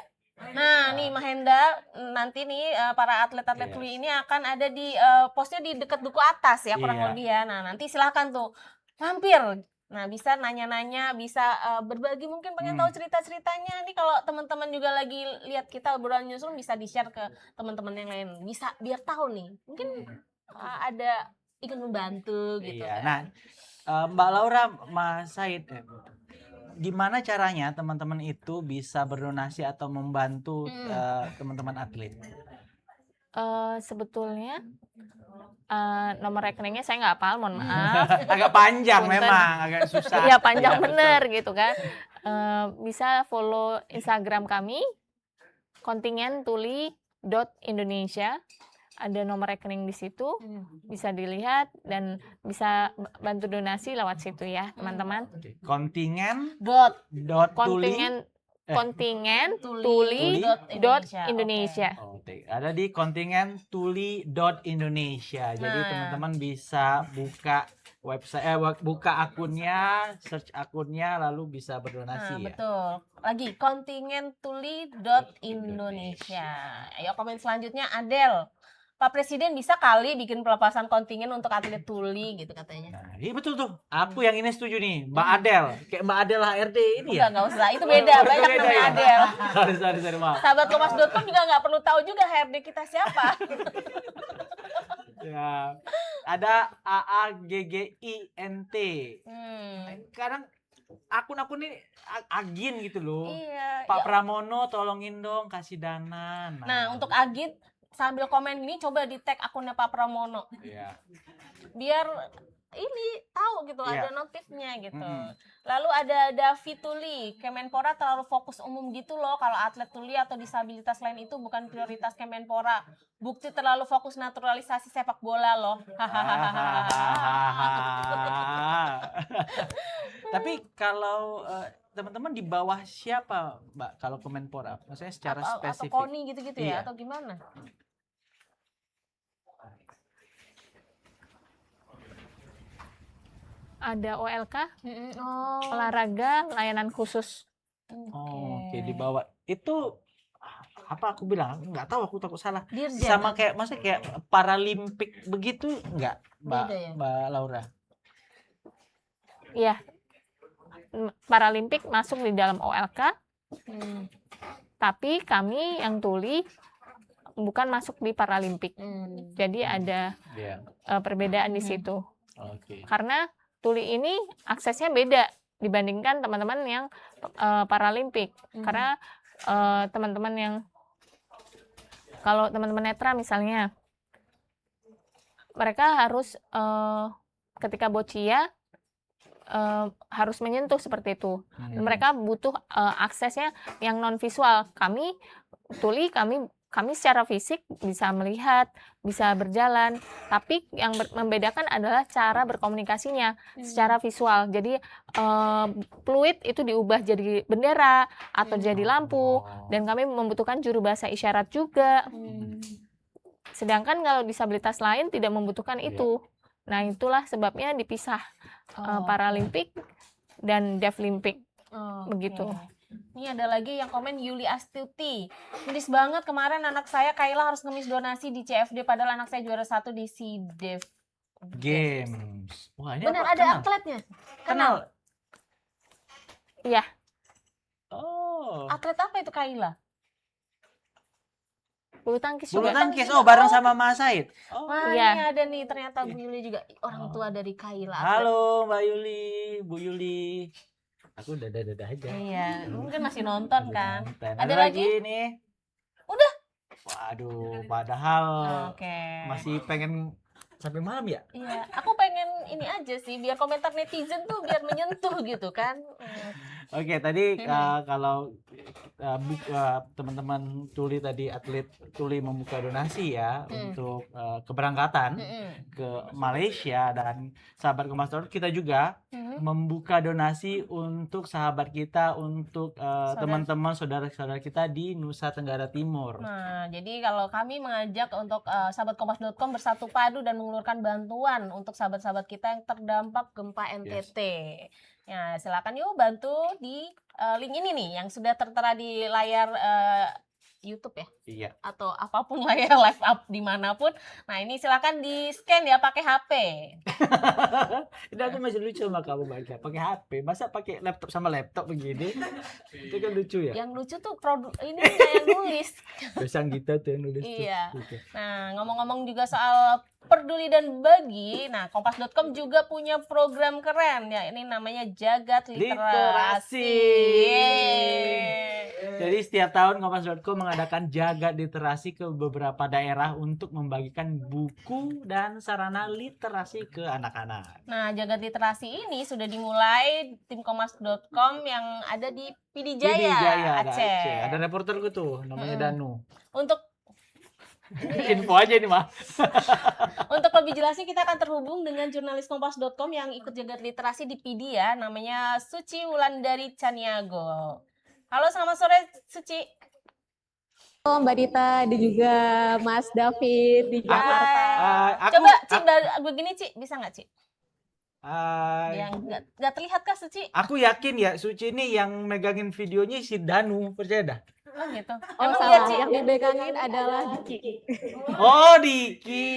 Nah, nih Mahendra nanti nih para atlet-atlet tuli ini akan ada di posnya di dekat Duku Atas ya kurang lebih ya. Nah, nanti silahkan tuh mampir. Nah, bisa nanya-nanya, bisa berbagi mungkin pengen tahu cerita-ceritanya. Nih kalau teman-teman juga lagi lihat kita obrolan newsroom bisa di-share ke teman-teman yang lain. Bisa biar tahu nih. Mungkin ada ikut membantu gitu. Iya. Nah, Mbak Laura, Mas Syed, gimana caranya teman-teman itu bisa berdonasi atau membantu teman-teman atlet? Sebetulnya nomor rekeningnya saya nggak hafal, mohon maaf. Agak panjang Punten. memang, agak susah. Iya panjang Iya, bener gitu kan. Bisa follow Instagram kami kontingen.tuli.indonesia. Ada nomor rekening di situ, bisa dilihat dan bisa bantu donasi lewat situ ya teman-teman. Kontingen Kontingen tuli.indonesia. Ada di kontingen tuli.indonesia. Jadi teman-teman bisa buka website, buka akunnya, search akunnya, lalu bisa berdonasi ya. Betul. Lagi kontingen tuli.indonesia. Ayo komen selanjutnya Adel. Pak Presiden bisa kali bikin pelepasan kontingen untuk atlet tuli gitu katanya. Nah, iya betul tuh. Aku yang ini setuju nih, Mbak Adel. Kayak Mbak Adel HRD ini ya. Enggak usah. Itu beda. Banyak Beda namanya ya? Adel. Sorry, maaf. Sahabat Lomas.com juga nggak perlu tahu juga HRD kita siapa. Ya. Ada AAGGINT. Kadang akun-akun ini agin gitu loh. Iya. Pak Pramono tolongin dong kasih dana. Nah, untuk agin sambil komen ini coba di tag akunnya Pak Pramono. Iya. Biar ini tahu gitu, Iya. ada notifnya gitu. Mm-mm. Lalu ada Davi Tuli, Kemenpora terlalu fokus umum gitu loh, kalau atlet tuli atau disabilitas lain itu bukan prioritas Kemenpora. Bukti terlalu fokus naturalisasi sepak bola loh. Tapi kalau teman-teman di bawah siapa, Mbak, kalau Kemenpora? Maksudnya secara Atau spesifik. KONI gitu-gitu ya, Iya. atau gimana? Ada OLK, Oh, olahraga, layanan khusus. Oke, di bawah itu apa aku bilang? Nggak tahu, aku takut salah. Dirjen. Sama kayak maksudnya kayak Paralimpik begitu nggak, Mbak, Beda ya? Mbak Laura? Iya. Paralimpik masuk di dalam OLK, tapi kami yang tuli bukan masuk di Paralimpik. Jadi ada Iya. perbedaan di situ. Oke. Karena tuli ini aksesnya beda dibandingkan teman-teman yang Paralimpik. Karena teman-teman yang kalau teman-teman netra misalnya, mereka harus ketika boccia harus menyentuh seperti itu. Mereka butuh aksesnya yang non visual. Kami tuli, kami secara fisik bisa melihat, bisa berjalan, tapi yang membedakan adalah cara berkomunikasinya secara visual. Jadi fluid itu diubah jadi bendera atau jadi lampu, dan kami membutuhkan juru bahasa isyarat juga. Sedangkan kalau disabilitas lain tidak membutuhkan itu. Nah, itulah sebabnya dipisah Paralimpik dan Deaflimpik. Begitu. Ini ada lagi yang komen Yuli Astuti. Nulis banget kemarin anak saya Kayla harus ngemis donasi di CFD padahal anak saya juara 1 di SeaDev Games. Wah, ini Benar, apa? ada Kenal? atletnya. Kenal? Iya. Oh. Atlet apa itu Kayla? Bulu tangkis Bulu juga. tangkis. Oh, bareng sama Mas Said. Oh. Wah, Iya. ini ada nih ternyata Bu Yuli juga orang tua dari Kayla. atlet. Halo Mbak Yuli, Bu Yuli. Aku dadah-dadah aja. Iya, mungkin masih nonton kan. Nonton. Ada Ada lagi? lagi nih. Udah. Waduh, padahal Oke. masih pengen sampai malam ya? Iya, aku pengen ini aja sih biar komentar netizen tuh biar menyentuh gitu kan. Oke, tadi kalau teman-teman tuli tadi, atlet tuli membuka donasi ya untuk keberangkatan ke Malaysia, dan sahabat Kompas.org kita juga membuka donasi untuk sahabat kita, untuk teman-teman saudara-saudara kita di Nusa Tenggara Timur. Nah, jadi kalau kami mengajak untuk sahabat Kompas.com bersatu padu dan mengeluarkan bantuan untuk sahabat-sahabat kita yang terdampak gempa NTT. Ya, silakan yuk bantu di link ini nih yang sudah tertera di layar YouTube ya. Iya. Atau apapun layar live up dimanapun. Nah, ini silakan di scan ya pakai HP. Ini aku masih lucu sama kamu, Mbak. Pakai HP, masa pakai laptop sama laptop begini? Itu kan lucu ya. Yang lucu tuh ini yang nulis. Biasanya kita tuh yang nulis. Iya. Tuh. Nah, ngomong-ngomong juga soal peduli dan bagi, nah Kompas.com juga punya program keren ya, ini namanya Jagat Literasi. Jadi setiap tahun Kompas.com mengadakan Jagat Literasi ke beberapa daerah untuk membagikan buku dan sarana literasi ke anak-anak. Nah, Jagat Literasi ini sudah dimulai tim Kompas.com yang ada di Pidijaya, Aceh. Ada reporterku tuh, namanya Danu. Untuk info aja nih, Mah. Untuk lebih jelasnya kita akan terhubung dengan jurnalis Kompas.com yang ikut Jagat Literasi di PD ya, namanya Suci Wulandari Caniago. Halo, selamat sore Suci. Halo Mbak Dita dan juga Mas David di Jakarta. Coba Ci, begini Ci, bisa nggak Ci? Hai. Yang nggak terlihat kah Suci? Aku yakin ya Suci ini yang megangin videonya si Danu, percaya dah. Oh gitu. Oh Emang salah, Ci? yang dibegangin adalah Diki. Oh, Diki.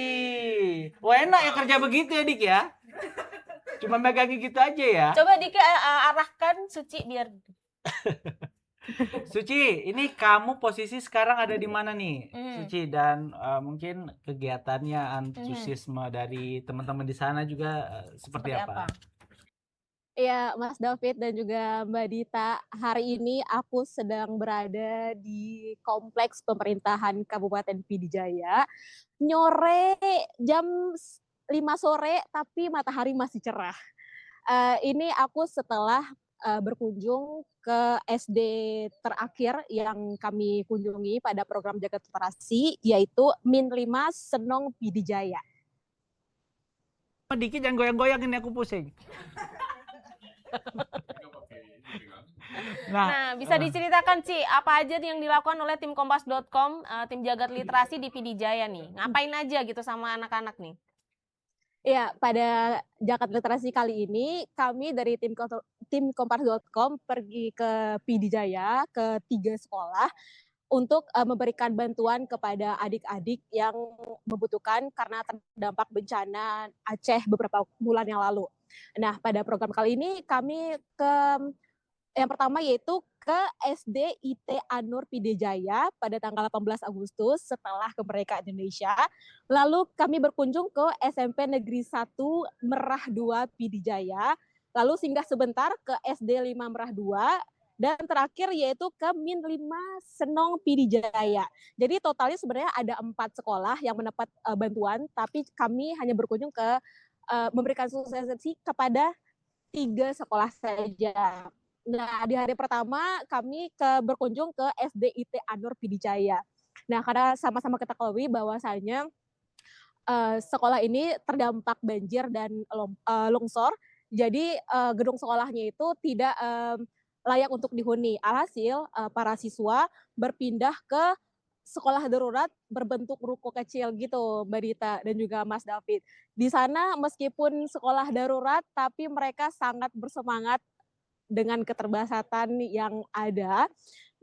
Wah, enak ya kerja begitu ya, Dik ya. Cuma megangin gitu aja ya. Coba Diki arahkan Suci biar. Suci, ini kamu posisi sekarang ada di mana nih, Suci? Dan mungkin kegiatannya, antusiasme dari teman-teman di sana juga seperti apa? Ya, Mas David dan juga Mbak Dita, hari ini aku sedang berada di kompleks pemerintahan Kabupaten Pidijaya. Nyore jam 5 sore tapi matahari masih cerah. Ini aku setelah berkunjung ke SD terakhir yang kami kunjungi pada program Jagat Literasi, yaitu Min 5 Senong Pidijaya. Dikit jangan goyang-goyang, ini aku pusing. Nah, bisa diceritakan Ci, apa aja yang dilakukan oleh tim Kompas.com, tim Jagat Literasi di Pidijaya nih? Ngapain aja gitu sama anak-anak nih? Ya, pada Jagat Literasi kali ini kami dari tim Kompas.com pergi ke Pidijaya ke 3 sekolah untuk memberikan bantuan kepada adik-adik yang membutuhkan karena terdampak bencana Aceh beberapa bulan yang lalu. Nah, pada program kali ini kami yang pertama yaitu ke SD IT Anur Pidijaya pada tanggal 18 Agustus setelah kemerdekaan Indonesia. Lalu kami berkunjung ke SMP Negeri 1 Merah 2 Pidijaya. Lalu singgah sebentar ke SD 5 Merah 2. Dan terakhir yaitu ke Min 5 Senong Pidijaya. Jadi totalnya sebenarnya ada 4 sekolah yang mendapat bantuan, tapi kami hanya berkunjung ke memberikan sosialisasi kepada 3 sekolah saja. Nah, di hari pertama kami berkunjung ke SD IT Anur Pidijaya. Nah, karena sama-sama kita ketahui bahwasanya sekolah ini terdampak banjir dan longsor, jadi gedung sekolahnya itu tidak layak untuk dihuni. Alhasil para siswa berpindah ke sekolah darurat berbentuk ruko kecil gitu, Mbak Dita dan juga Mas David. Di sana meskipun sekolah darurat, tapi mereka sangat bersemangat dengan keterbatasan yang ada.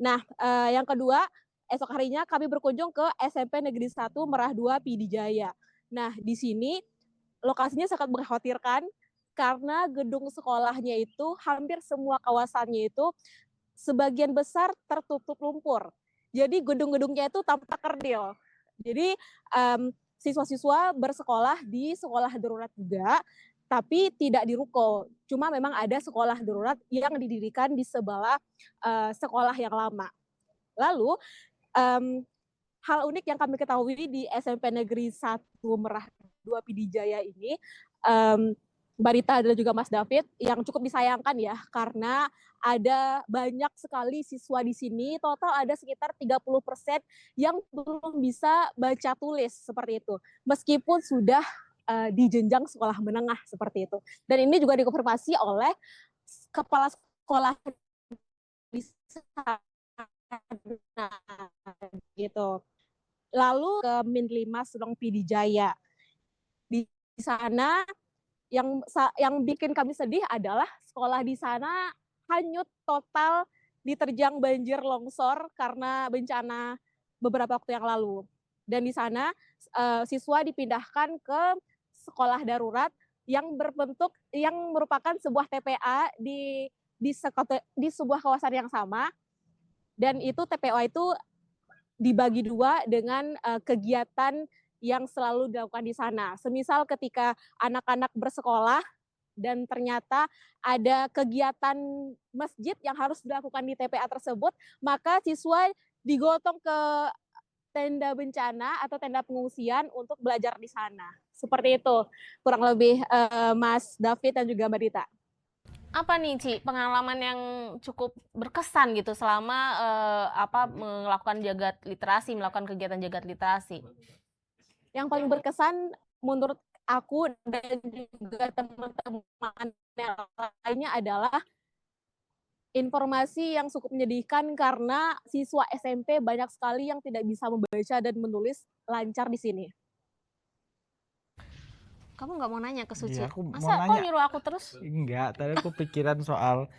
Nah, yang kedua, esok harinya kami berkunjung ke SMP Negeri 1 Merah 2 Pidijaya. Nah, di sini lokasinya sangat mengkhawatirkan karena gedung sekolahnya itu hampir semua kawasannya itu sebagian besar tertutup lumpur. Jadi gedung-gedungnya itu tampak kerdil. Jadi siswa-siswa bersekolah di sekolah darurat juga, tapi tidak di ruko. Cuma memang ada sekolah darurat yang didirikan di sebelah sekolah yang lama. Lalu hal unik yang kami ketahui di SMP Negeri 1 Merah 2 Pidijaya ini, Mbak Rita dan juga Mas David, yang cukup disayangkan ya, karena ada banyak sekali siswa di sini, total ada sekitar 30% yang belum bisa baca tulis seperti itu, meskipun sudah di jenjang sekolah menengah seperti itu. Dan ini juga dikonfirmasi oleh kepala sekolah di sana gitu. Lalu ke Min 5 Senong Pidijaya. Di sana yang bikin kami sedih adalah sekolah di sana hanyut total, diterjang banjir longsor karena bencana beberapa waktu yang lalu. Dan di sana siswa dipindahkan ke sekolah darurat yang merupakan sebuah TPA di sebuah kawasan yang sama. Dan itu TPA itu dibagi dua dengan kegiatan yang selalu dilakukan di sana. Semisal ketika anak-anak bersekolah dan ternyata ada kegiatan masjid yang harus dilakukan di TPA tersebut, maka siswa digotong ke tenda bencana atau tenda pengungsian untuk belajar di sana. Seperti itu kurang lebih Mas David dan juga Mbak Dita. Apa nih Ci pengalaman yang cukup berkesan gitu selama melakukan melakukan kegiatan jagat literasi? Yang paling berkesan menurut aku dan juga teman-teman yang lainnya adalah informasi yang cukup menyedihkan karena siswa SMP banyak sekali yang tidak bisa membaca dan menulis lancar di sini. Kamu nggak mau nanya ke Suci? Iya, aku mau Masa kok nanya. nyuruh aku terus? Enggak, tadi aku pikiran soal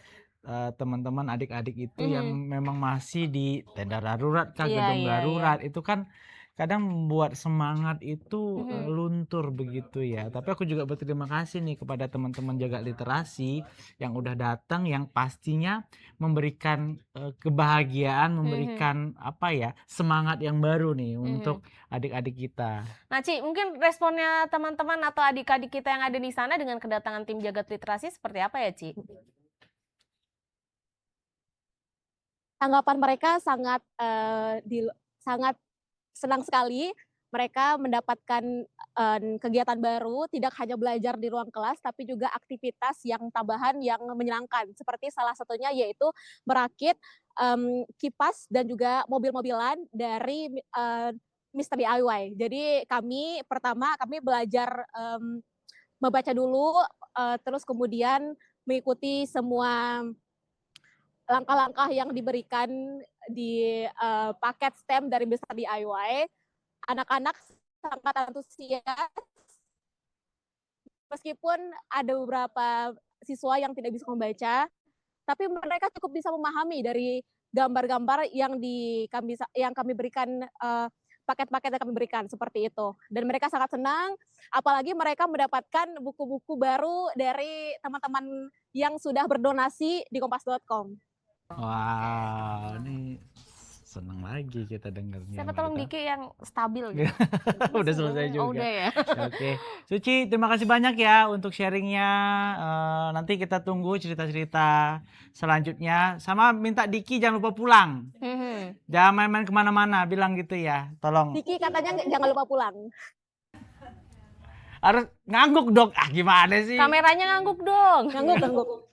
teman-teman adik-adik itu yang memang masih di tenda darurat kah, gedung darurat. Itu kan kadang membuat semangat itu luntur begitu ya. Tapi aku juga berterima kasih nih kepada teman-teman jaga literasi yang udah datang, yang pastinya memberikan kebahagiaan, memberikan semangat yang baru nih untuk adik-adik kita. Nah Ci, mungkin responnya teman-teman atau adik-adik kita yang ada di sana dengan kedatangan tim jagat literasi seperti apa ya Ci? Tanggapan mereka sangat sangat senang sekali. mereka mendapatkan kegiatan baru, tidak hanya belajar di ruang kelas, tapi juga aktivitas yang tambahan yang menyenangkan. Seperti salah satunya yaitu merakit kipas dan juga mobil-mobilan dari Mr. DIY. Jadi pertama kami belajar membaca dulu, terus kemudian mengikuti semua langkah-langkah yang diberikan di paket STEM dari Mr. DIY. Anak-anak sangat antusias, meskipun ada beberapa siswa yang tidak bisa membaca, tapi mereka cukup bisa memahami dari gambar-gambar yang kami berikan, paket-paket yang kami berikan seperti itu. Dan mereka sangat senang, apalagi mereka mendapatkan buku-buku baru dari teman-teman yang sudah berdonasi di kompas.com. Wah, ini seneng lagi kita dengarnya. Siapa tolong Diki yang stabil gitu. Udah selesai juga. Oh, udah ya. Oke, Suci, terima kasih banyak ya untuk sharingnya. Nanti kita tunggu cerita-cerita selanjutnya. Sama minta Diki jangan lupa pulang. Jangan main-main kemana-mana, bilang gitu ya. Tolong. Diki katanya jangan lupa pulang. Harus ngangguk dong. Ah, gimana sih? Kameranya ngangguk dong. Ngangguk.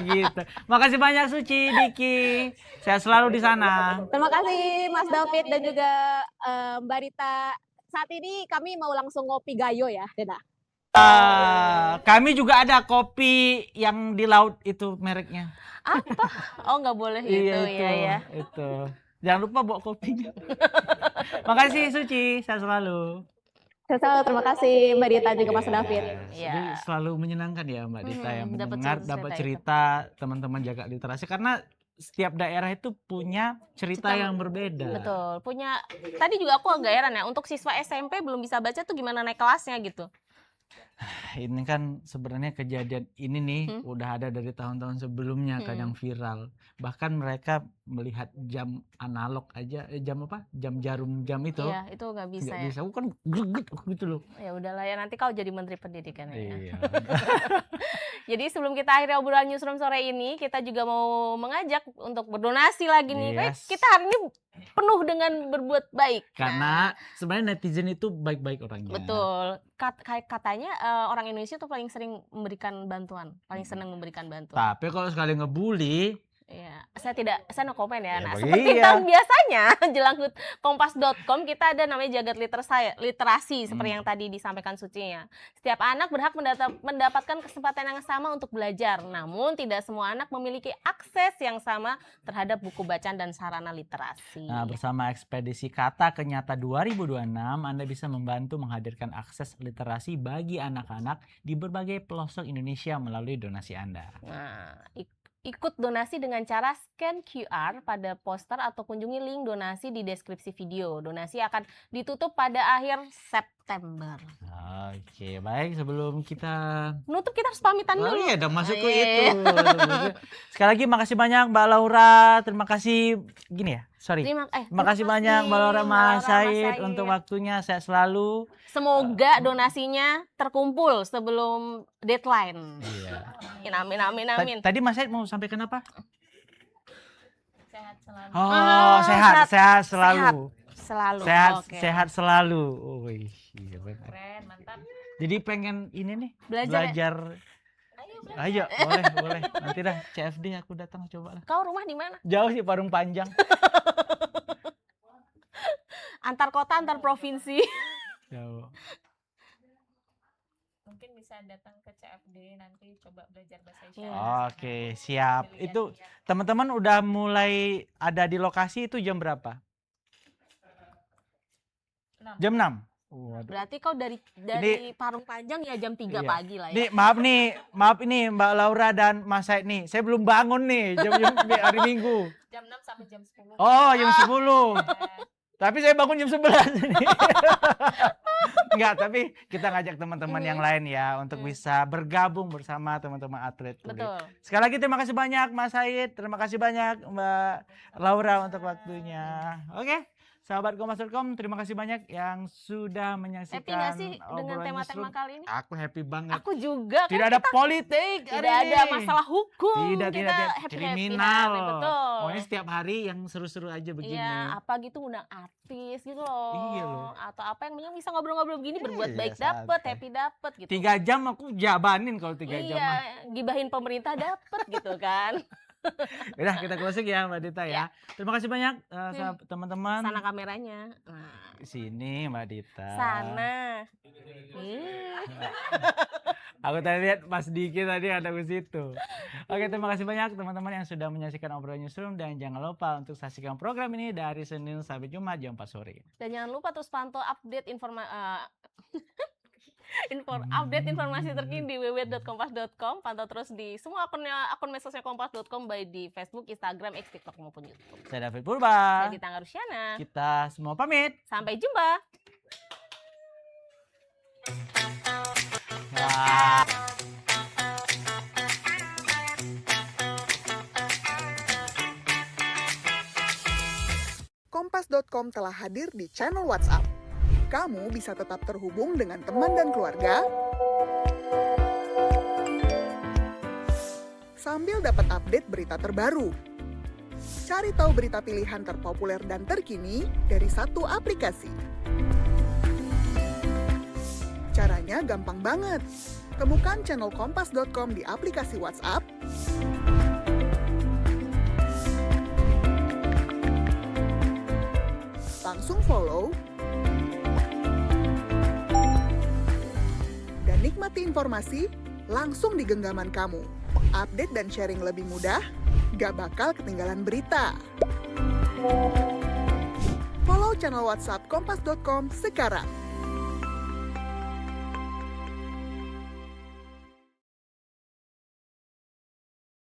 Gitu. Makasih banyak Suci, Diki. Saya selalu di sana. Terima kasih Mas David dan juga Mbak Rita. Saat ini kami mau langsung ngopi gayo ya, Deda. Kami juga ada kopi yang di laut itu mereknya. Apa? Oh, nggak boleh itu, ya. Itu. Jangan lupa bawa kopinya. Makasih Suci, saya selalu. Terima kasih Mbak Dita juga Mas David. Jadi selalu menyenangkan ya Mbak Dita yang mendengar, dapat cerita cerita teman-teman jaga literasi, karena setiap daerah itu punya cerita yang berbeda. Betul, punya. Tadi juga aku agak heran ya, untuk siswa SMP belum bisa baca tuh gimana naik kelasnya gitu. Ini kan sebenarnya kejadian ini nih udah ada dari tahun-tahun sebelumnya kan yang viral. Bahkan mereka melihat jam analog aja, jam apa? Jam jarum jam itu. Iya, itu nggak bisa ya. Bisa, aku kan greget gitu loh. Ya udahlah ya, nanti kau jadi Menteri Pendidikan ya. Iya. Jadi sebelum kita akhiri obrolan newsroom sore ini, kita juga mau mengajak untuk berdonasi lagi nih. Yes. Kita hari ini penuh dengan berbuat baik. Karena sebenarnya netizen itu baik-baik orangnya. Betul. Katanya orang Indonesia tuh paling sering memberikan bantuan, paling senang memberikan bantuan. Tapi kalau sekali ngebully, Iya, saya no komen ya. Nah, ya, seperti tahun biasanya jelang kompas.com kita ada namanya jagat literasi seperti yang tadi disampaikan Sucinya. Setiap anak berhak mendapatkan kesempatan yang sama untuk belajar. Namun tidak semua anak memiliki akses yang sama terhadap buku bacaan dan sarana literasi. nah, bersama ekspedisi Kata ke Nyata 2026, Anda bisa membantu menghadirkan akses literasi bagi anak-anak di berbagai pelosok Indonesia melalui donasi Anda. Nah, ikut donasi dengan cara scan QR pada poster atau kunjungi link donasi di deskripsi video. Donasi akan ditutup pada akhir September. Oke, baik, sebelum kita Nutup kita harus pamitan dulu. Oh iya, udah masuk ke itu. Sekali lagi makasih banyak Mbak Laura, terima kasih gini ya. Sorry. Terima kasih banyak Mbak Laura Mas Said untuk waktunya, sehat selalu. Semoga donasinya terkumpul sebelum deadline. Iya. Amin. Tadi Mas Said mau sampaikan apa? Sehat selalu. Oh, sehat selalu. Selalu. Sehat selalu. Oh, iya benar. Keren, mantap. Jadi pengen ini nih, Belajar. Ayo, boleh. Nanti dah CFD aku datang coba lah. Kau rumah di mana? Jauh sih, Parung Panjang. Antar kota, antar provinsi. Jauh. Mungkin bisa datang ke CFD nanti coba belajar bahasa isyarat. Oke, siap. Itu teman-teman udah mulai ada di lokasi itu jam berapa? 6. Jam 6. Waduh. Berarti kau dari Parung Panjang ya jam 3 pagi lah ya. Nih, maaf ini Mbak Laura dan Mas Said nih. Saya belum bangun nih jam hari Minggu. Jam 6 sampai jam 10. Oh, jam 10. Tapi saya bangun jam 11 nih. Enggak, tapi kita ngajak teman-teman yang lain ya untuk bisa bergabung bersama teman-teman atlet. Betul. Sekali lagi terima kasih banyak Mas Said, terima kasih banyak Mbak Laura untuk waktunya. Oke. Sahabat Kompas.com, terima kasih banyak yang sudah menyaksikan Happy nggak sih dengan obrolan tema-tema Newsroom. kali ini? Aku happy banget. Aku juga. Tidak ada politik hari Tidak ada ini. masalah hukum. Tidak, kita happy kriminal. betul. Oh, ini setiap hari yang seru-seru aja begini. Iya, apa gitu undang artis gitu loh. Iya loh. Atau apa yang bisa ngobrol-ngobrol begini, berbuat Iya, baik dapet, santai. happy dapet gitu. 3 jam aku jabanin kalau 3 jam mah. Iya, gibahin pemerintah dapet gitu kan. Udah kita closing ya Mbak Dita ya. Terima kasih banyak teman-teman. Sana kameranya. Nah, Sini Mbak Dita. sana. Aku tadi lihat Mas Diki tadi ada di situ. Oke, terima kasih banyak teman-teman yang sudah menyaksikan obrolan Newsroom dan jangan lupa untuk saksikan program ini dari Senin sampai Jumat jam 4 sore. Dan jangan lupa terus pantau update update informasi terkini di www.kompas.com. Pantau terus di semua akun medsosnya kompas.com, baik di Facebook, Instagram, X, TikTok maupun YouTube. Saya David Purba. Saya Dita Ngarusyana. Kita semua pamit. Sampai jumpa. Wah. Kompas.com telah hadir di channel WhatsApp. Kamu bisa tetap terhubung dengan teman dan keluarga sambil dapat update berita terbaru. Cari tahu berita pilihan terpopuler dan terkini dari satu aplikasi. Caranya gampang banget. Temukan channel Kompas.com di aplikasi WhatsApp, langsung follow, dan nikmati informasi langsung di genggaman kamu. Update dan sharing lebih mudah, gak bakal ketinggalan berita. Follow channel WhatsApp Kompas.com sekarang.